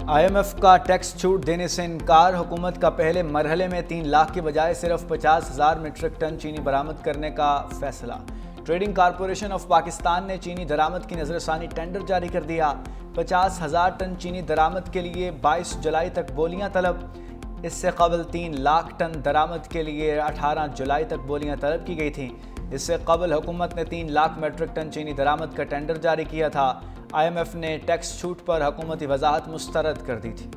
IMF کا tax چھوٹ دینے سے انکار، حکومت کا پہلے مرحلے میں 3 لاکھ کے بجائے صرف 50,000 میٹرک ٹن چینی برآمد کرنے کا فیصلہ۔ ٹریڈنگ کارپوریشن آف پاکستان نے چینی درآمد کی نظر ثانی ٹینڈر جاری کر دیا۔ 50,000 ٹن چینی درآمد کے لیے 22 جولائی تک بولیاں طلب۔ اس سے قبل 3 لاکھ ٹن درآمد کے لیے 18 جولائی تک بولیاں طلب کی گئی تھیں۔ اس سے قبل حکومت نے 3 لاکھ میٹرک ٹن چینی درآمد کا ٹینڈر جاری کیا تھا۔ IMF نے ٹیکس چھوٹ پر حکومتی وضاحت مسترد کر دی تھی۔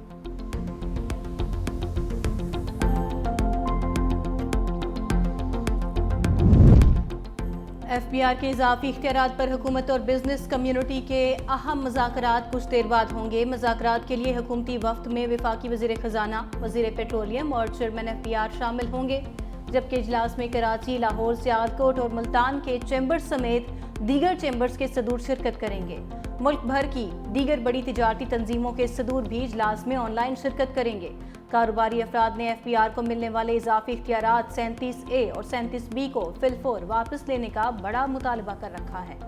FBR کے اضافی اختیارات پر حکومت اور بزنس کمیونٹی کے اہم مذاکرات کچھ دیر بعد ہوں گے۔ مذاکرات کے لیے حکومتی وفد میں وفاقی وزیر خزانہ، وزیر پیٹرولیم اور چیئرمین FBR شامل ہوں گے، جبکہ اجلاس میں کراچی، لاہور، سیالکوٹ اور ملتان کے چیمبرز سمیت دیگر چیمبرز کے صدور شرکت کریں گے۔ ملک بھر کی دیگر بڑی تجارتی تنظیموں کے صدور بھی اجلاس میں آن لائن شرکت کریں گے۔ کاروباری افراد نے FBR کو ملنے والے اضافی اختیارات 37A اور 37B کو فی الفور واپس لینے کا بڑا مطالبہ کر رکھا ہے۔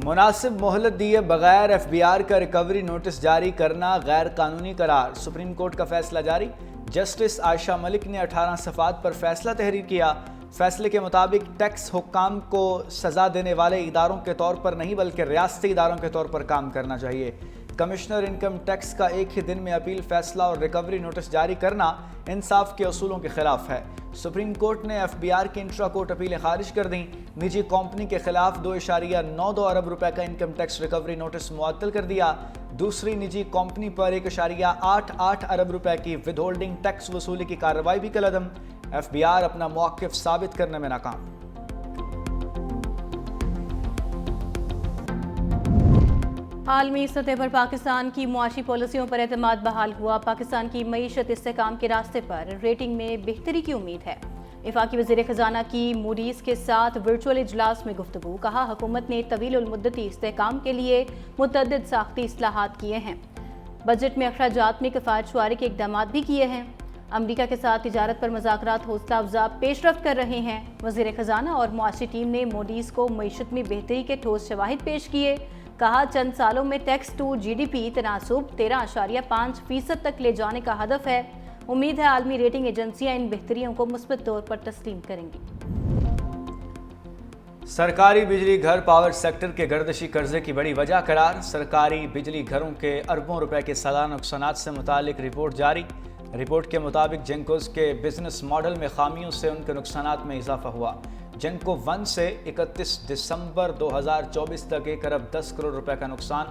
مناسب مہلت دیے بغیر FBR کا ریکوری نوٹس جاری کرنا غیر قانونی قرار، سپریم کورٹ کا فیصلہ جاری۔ جسٹس عائشہ ملک نے 18 صفحات پر فیصلہ تحریر کیا۔ فیصلے کے مطابق ٹیکس حکام کو سزا دینے والے اداروں کے طور پر نہیں بلکہ ریاستی اداروں کے طور پر کام کرنا چاہیے۔ کمشنر انکم ٹیکس کا ایک ہی دن میں اپیل، فیصلہ اور ریکوری نوٹس جاری کرنا انصاف کے اصولوں کے خلاف ہے۔ سپریم کورٹ نے FBR کی انٹرا کورٹ اپیلیں خارج کر دیں۔ نجی کمپنی کے خلاف 2.92 ارب روپے کا انکم ٹیکس ریکوری نوٹس معطل کر دیا۔ دوسری نجی کمپنی پر 1.88 ارب روپے کی ود ہولڈنگ ٹیکس وصولی کی کارروائی بھی کالعدم۔ FBR اپنا موقف ثابت کرنے میں ناکام۔ عالمی سطح پر پاکستان کی معاشی پالیسیوں پر اعتماد بحال ہوا۔ پاکستان کی معیشت استحکام کے راستے پر، ریٹنگ میں بہتری کی امید ہے۔ وفاقی وزیر خزانہ کی موڈیز کے ساتھ ورچوئل اجلاس میں گفتگو، کہا حکومت نے طویل المدتی استحکام کے لیے متعدد ساختی اصلاحات کیے ہیں۔ بجٹ میں اخراجات میں کفایت شعاری کے اقدامات بھی کیے ہیں۔ امریکہ کے ساتھ تجارت پر مذاکرات حوصلہ افزا پیش رفت کر رہے ہیں۔ وزیر خزانہ اور معاشی ٹیم نے موڈیز کو معیشت میں بہتری کے ٹھوس شواہد پیش کیے، کہا چند سالوں میں ٹیکس ٹو GDP تناسب 13.5% تک لے جانے کا ہدف ہے۔ امید ہے عالمی ریٹنگ ایجنسیاں ان بہتریوں کو مثبت طور پر تسلیم کریں گی۔ سرکاری بجلی گھر پاور سیکٹر کے گردشی قرضے کی بڑی وجہ قرار۔ سرکاری بجلی گھروں کے اربوں روپے کے سالانہ نقصانات سے متعلق رپورٹ جاری۔ رپورٹ کے مطابق جینکوز کے بزنس ماڈل میں خامیوں سے ان کے نقصانات میں اضافہ ہوا۔ جینکو 1 سے 31 دسمبر 2024 تک 1 ارب 10 کروڑ روپے کا نقصان۔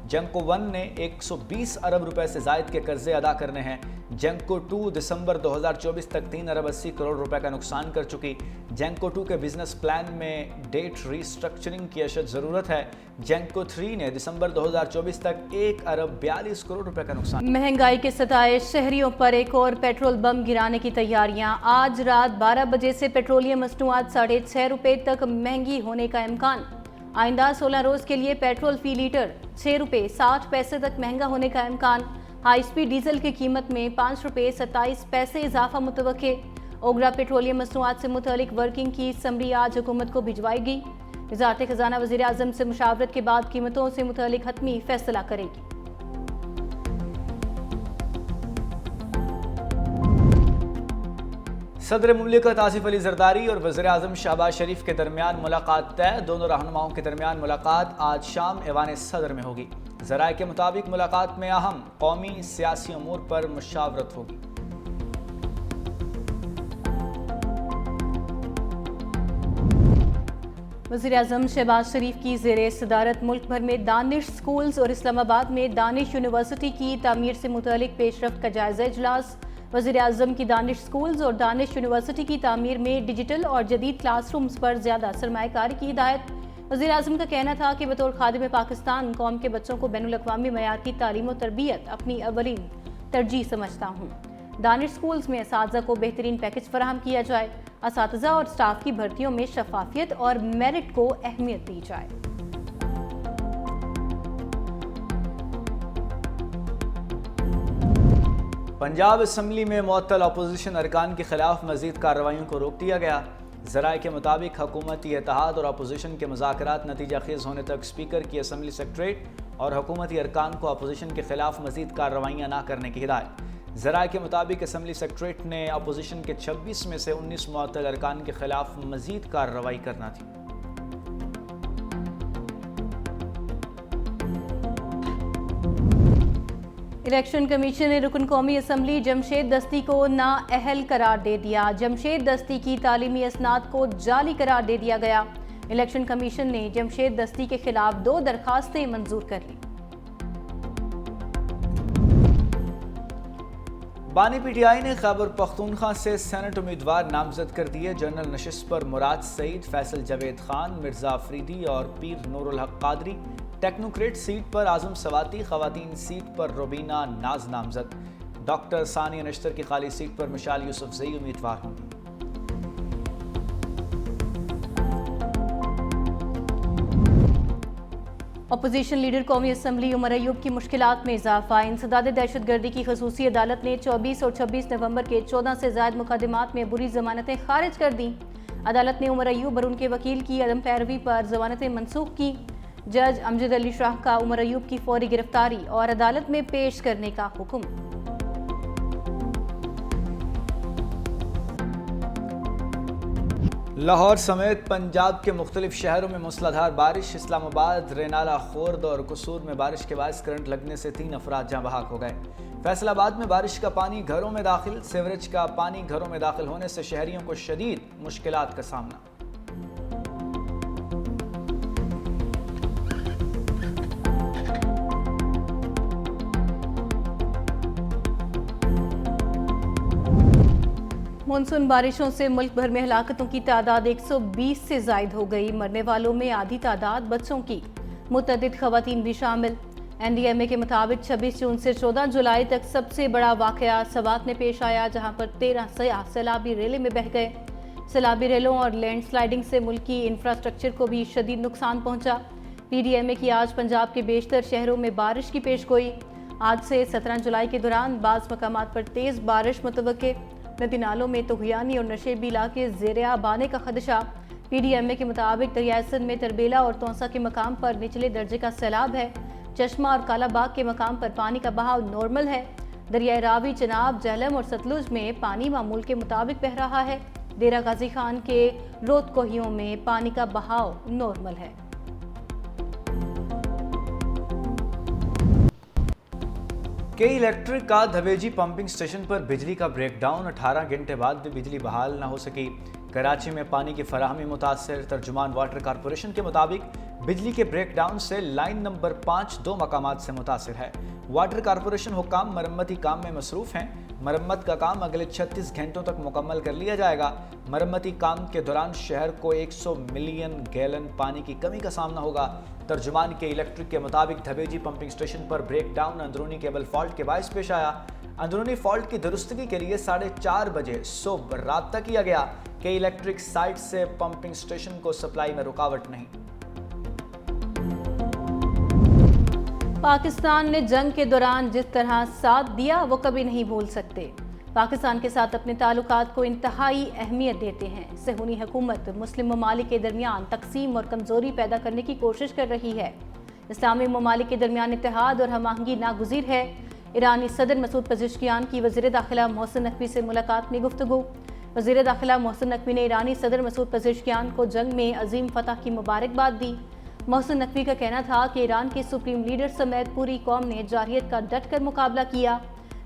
جینکو 1 نے 120 ارب روپے سے زائد کے قرضے ادا کرنے ہیں۔ جینکو 2 دسمبر 2024 تک 3 ارب 80 کروڑ روپے کا نقصان کر چکی۔ جینکو 2 کے بزنس پلان میں ڈیٹ ری اسٹرکچرنگ کی اشد ضرورت ہے۔ جینکو 3 نے دسمبر 2024 تک 1 ارب 42 کروڑ روپے کا نقصان۔ مہنگائی کے ستائش، شہریوں پر ایک اور پیٹرول بم گرانے کی تیاریاں۔ آج رات 12 بجے سے پیٹرولیم مصنوعات 6.5 روپے تک مہنگی ہونے کا امکان۔ آئندہ 16 روز کے لیے پیٹرول فی لیٹر 6 روپے 60 پیسے تک مہنگا ہونے کا امکان۔ ہائی سپیڈ ڈیزل کی قیمت میں 5 روپے 27 پیسے اضافہ متوقع۔ اوگرا پیٹرولیم مصنوعات سے متعلق ورکنگ کی سمری آج حکومت کو بھجوائی گئی۔ وزارت خزانہ وزیر اعظم سے مشاورت کے بعد قیمتوں سے متعلق حتمی فیصلہ کرے گی۔ صدر مملکت آصف علی زرداری اور وزیر اعظم شہباز شریف کے درمیان ملاقات طے۔ دونوں رہنماؤں کے درمیان ملاقات آج شام ایوان صدر میں ہوگی۔ ذرائع کے مطابق ملاقات میں اہم قومی سیاسی امور پر مشاورت ہوگی۔ وزیر اعظم شہباز شریف کی زیر صدارت ملک بھر میں دانش سکولز اور اسلام آباد میں دانش یونیورسٹی کی تعمیر سے متعلق پیش رفت کا جائزہ اجلاس۔ وزیر اعظم کی دانش سکولز اور دانش یونیورسٹی کی تعمیر میں ڈیجیٹل اور جدید کلاس رومز پر زیادہ سرمایہ کاری کی ہدایت۔ وزیر اعظم کا کہنا تھا کہ بطور خادم پاکستان قوم کے بچوں کو بین الاقوامی معیار کی تعلیم و تربیت اپنی اولین ترجیح سمجھتا ہوں۔ دانش سکولز میں اساتذہ کو بہترین پیکج فراہم کیا جائے۔ اساتذہ اور سٹاف کی بھرتیوں میں شفافیت اور میرٹ کو اہمیت دی جائے۔ پنجاب اسمبلی میں معطل اپوزیشن ارکان کے خلاف مزید کارروائیوں کو روک دیا گیا۔ ذرائع کے مطابق حکومتی اتحاد اور اپوزیشن کے مذاکرات نتیجہ خیز ہونے تک اسپیکر کی اسمبلی سیکریٹریٹ اور حکومتی ارکان کو اپوزیشن کے خلاف مزید کارروائیاں نہ کرنے کی ہدایت۔ ذرائع کے مطابق اسمبلی سیکریٹریٹ نے اپوزیشن کے 26 میں سے 19 معطل ارکان کے خلاف مزید کارروائی کرنا تھی۔ الیکشن کمیشن نے رکن قومی اسمبلی جمشید دستی کو نااہل قرار دے دیا۔ جمشید دستی کی تعلیمی اسناد کو جعلی قرار دے دیا گیا۔ الیکشن کمیشن نے جمشید دستی کے خلاف 2 درخواستیں منظور کر لیں۔ بانی پی ٹی آئی نے خیبر پختونخوا سے سینٹ امیدوار نامزد کر دیے۔ جنرل نشست پر مراد سعید، فیصل جاوید خان، مرزا افریدی اور پیر نور الحق قادری، ٹیکنوکریٹ سیٹ پر اعظم سواتی، خواتین سیٹ پر روبینہ ناز نامزد، ڈاکٹر ثانیہ نشتر کی خالی سیٹ پر مشال یوسف زئی امیدوار ہوں گی۔ اپوزیشن لیڈر قومی اسمبلی عمر ایوب کی مشکلات میں اضافہ۔ انسداد دہشت گردی کی خصوصی عدالت نے 24 اور 26 نومبر کے 14 سے زائد مقدمات میں بری ضمانتیں خارج کر دیں۔ عدالت نے عمر ایوب اور ان کے وکیل کی عدم پیروی پر ضمانتیں منسوخ کی۔ جج امجد علی شاہ کا عمر ایوب کی فوری گرفتاری اور عدالت میں پیش کرنے کا حکم۔ لاہور سمیت پنجاب کے مختلف شہروں میں موسلادھار بارش۔ اسلام آباد، رینالہ، خورد اور قصور میں بارش کے باعث کرنٹ لگنے سے 3 افراد جاں بحق ہو گئے۔ فیصل آباد میں بارش کا پانی گھروں میں داخل، سیوریج کا پانی گھروں میں داخل ہونے سے شہریوں کو شدید مشکلات کا سامنا۔ مونسون بارشوں سے ملک بھر میں ہلاکتوں کی تعداد 120 سے زائد ہو گئی۔ مرنے والوں میں آدھی تعداد بچوں کی، متعدد خواتین بھی شامل۔ این ڈی ایم اے کے مطابق 26 جون سے 14 جولائی تک سب سے بڑا واقعہ سوات میں پیش آیا، جہاں پر 13 سیاح سیلابی ریلے میں بہہ گئے۔ سیلابی ریلوں اور لینڈ سلائیڈنگ سے ملکی انفراسٹرکچر کو بھی شدید نقصان پہنچا۔ پی ڈی ایم اے کی آج پنجاب کے بیشتر شہروں میں بارش کی پیش گوئی۔ آج سے 17 جولائی کے دوران بعض مقامات پر تیز بارش متوقع۔ ندی نالوں میں طغیانی اور نشیبی علاقے زیر آب آنے کا خدشہ۔ پی ڈی ایم اے کے مطابق دریائے سندھ میں تربیلا اور تونسا کے مقام پر نچلے درجے کا سیلاب ہے۔ چشمہ اور کالا باغ کے مقام پر پانی کا بہاؤ نارمل ہے۔ دریائے راوی، چناب، جہلم اور ستلج میں پانی معمول کے مطابق بہہ رہا ہے۔ ڈیرہ غازی خان کے رود کوہیوں میں پانی کا بہاؤ نارمل ہے۔ کے الیکٹرک کا دھویجی پمپنگ سٹیشن پر بجلی کا بریک ڈاؤن، 18 گھنٹے بعد بھی بجلی بحال نہ ہو سکی۔ کراچی میں پانی کی فراہمی متاثر۔ ترجمان واٹر کارپوریشن کے مطابق بجلی کے بریک ڈاؤن سے لائن نمبر 5 2 مقامات سے متاثر ہے۔ واٹر کارپوریشن حکام مرمتی کام میں مصروف ہیں۔ مرمت کا کام اگلے 36 گھنٹوں تک مکمل کر لیا جائے گا۔ مرمتی کام کے دوران شہر کو 100 ملین گیلن پانی کی کمی کا سامنا ہوگا۔ ترجمان کے الیکٹرک کے مطابق دھویجی پمپنگ سٹیشن پر بریک ڈاؤن اندرونی کیبل فالٹ کے باعث پیش آیا۔ اندرونی فالٹ کی درستگی کے لیے 4:30 بجے صبح رابطہ کیا گیا کہ الیکٹرک سائٹ سے پمپنگ سٹیشن کو سپلائی میں رکاوٹ نہیں۔ پاکستان نے جنگ کے دوران جس طرح ساتھ دیا وہ کبھی نہیں بھول سکتے۔ پاکستان کے ساتھ اپنے تعلقات کو انتہائی اہمیت دیتے ہیں۔ صہیونی حکومت مسلم ممالک کے درمیان تقسیم اور کمزوری پیدا کرنے کی کوشش کر رہی ہے۔ اسلامی ممالک کے درمیان اتحاد اور ہم آہنگی ناگزیر ہے۔ ایرانی صدر مسعود پزشکیان کی وزیر داخلہ محسن نقوی سے ملاقات میں گفتگو۔ وزیر داخلہ محسن نقوی نے ایرانی صدر مسعود پزشکیان کو جنگ میں عظیم فتح کی مبارکباد دی۔ محسن نقوی کا کہنا تھا کہ ایران کے سپریم لیڈر سمیت پوری قوم نے جارحیت کا ڈٹ کر مقابلہ کیا۔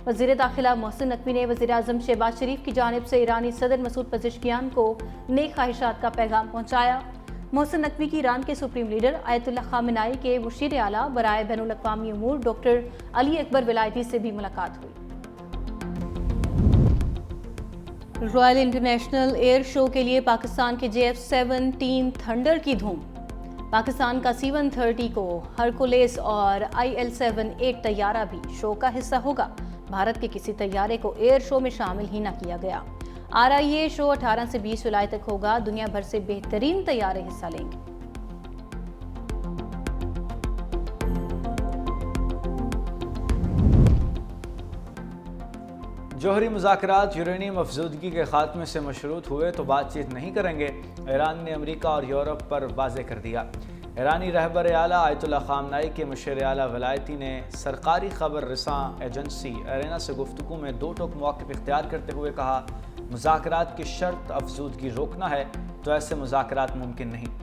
وزیر داخلہ محسن نقوی نے وزیر اعظم شہباز شریف کی جانب سے ایرانی صدر مسعود پزشکیان کو نیک خواہشات کا پیغام پہنچایا۔ محسن نقوی کی ایران کے سپریم لیڈر آیت اللہ خامنائی کے مشیر اعلیٰ برائے بین الاقوامی امور ڈاکٹر علی اکبر ولایتی سے بھی ملاقات ہوئی۔ رائل انٹرنیشنل ایئر شو کے لیے پاکستان کے JF-17 تھنڈر کی دھوم۔ پاکستان کا C-130 کو ہرکولیس اور IL-78 طیارہ بھی شو کا حصہ ہوگا۔ بھارت کے کسی طیارے کو ایئر شو میں شامل ہی نہ کیا گیا۔ RIA شو 18 سے 20 جولائی تک ہوگا۔ دنیا بھر سے بہترین طیارے حصہ لیں گے۔ جوہری مذاکرات یورینیم افزودگی کے خاتمے سے مشروط ہوئے تو بات چیت نہیں کریں گے، ایران نے امریکہ اور یورپ پر واضح کر دیا۔ ایرانی رہبر اعلیٰ آیت اللہ خامنائی کے مشیر اعلیٰ ولایتی نے سرکاری خبر رساں ایجنسی ایرینا سے گفتگو میں دو ٹوک موقف اختیار کرتے ہوئے کہا، مذاکرات کی شرط افزودگی روکنا ہے تو ایسے مذاکرات ممکن نہیں۔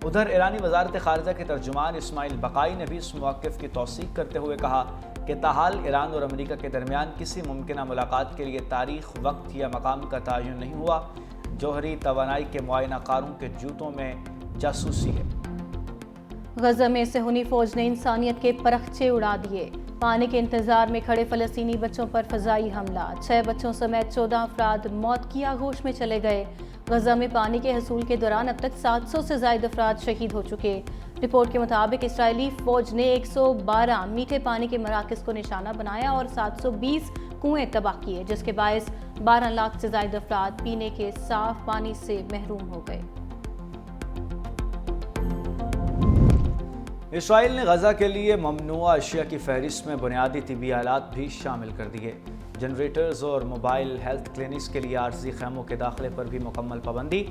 ادھر ایرانی وزارت خارجہ کے ترجمان اسماعیل بقائی نے بھی اس موقف کی توثیق کرتے ہوئے کہا کہ تاحال ایران اور امریکہ کے درمیان کسی ممکنہ ملاقات کے لیے تاریخ، وقت یا مقام کا تعین نہیں ہوا۔ جوہری توانائی کے معائنہ کاروں کے جوتوں میں جاسوسی ہے۔ غزہ میں صہیونی فوج نے انسانیت کے پرخچے اڑا دیے۔ پانی کے انتظار میں کھڑے فلسطینی بچوں پر فضائی حملہ، 6 بچوں سمیت 14 افراد موت کی آغوش میں چلے گئے۔ غزہ میں پانی کے حصول کے دوران اب تک 700 سے زائد افراد شہید ہو چکے۔ رپورٹ کے مطابق اسرائیلی فوج نے 112 میٹھے پانی کے مراکز کو نشانہ بنایا اور 720 کنویں تباہ کیے، جس کے باعث 12 لاکھ سے زائد افراد پینے کے صاف پانی سے محروم ہو گئے۔ اسرائیل نے غزہ کے لیے ممنوعہ اشیاء کی فہرست میں بنیادی طبی آلات بھی شامل کر دیے۔ جنریٹرز اور موبائل ہیلتھ کلینکس کے لیے عارضی خیموں کے داخلے پر بھی مکمل پابندی۔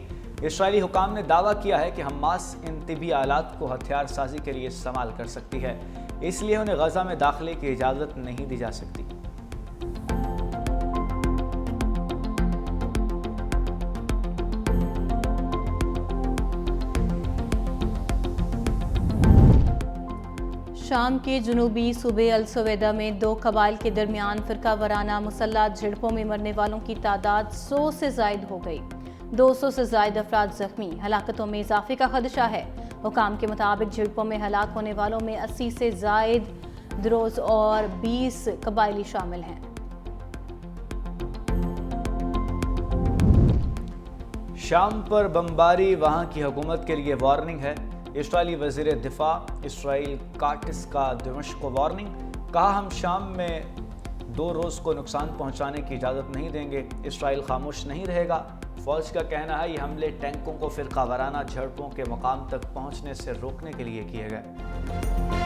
اسرائیلی حکام نے دعویٰ کیا ہے کہ حماس ان طبی آلات کو ہتھیار سازی کے لیے استعمال کر سکتی ہے، اس لیے انہیں غزہ میں داخلے کی اجازت نہیں دی جا سکتی۔ شام کے جنوبی صوبے السویدہ میں 2 قبائل کے درمیان فرقہ وارانہ مسلح جھڑپوں میں مرنے والوں کی تعداد 100 سے زائد ہو گئی۔ 200 سے زائد افراد زخمی، ہلاکتوں میں اضافے کا خدشہ ہے۔ حکام کے مطابق جھڑپوں میں ہلاک ہونے والوں میں 80 سے زائد دروز اور 20 قبائلی شامل ہیں۔ شام پر بمباری وہاں کی حکومت کے لیے وارننگ ہے۔ اسرائیلی وزیر دفاع اسرائیل کاٹس کا دمشق کو وارننگ، کہا ہم شام میں 2 روز کو نقصان پہنچانے کی اجازت نہیں دیں گے، اسرائیل خاموش نہیں رہے گا۔ فوج کا کہنا ہے یہ حملے ٹینکوں کو فرقہ وارانہ جھڑپوں کے مقام تک پہنچنے سے روکنے کے لیے کیے گئے۔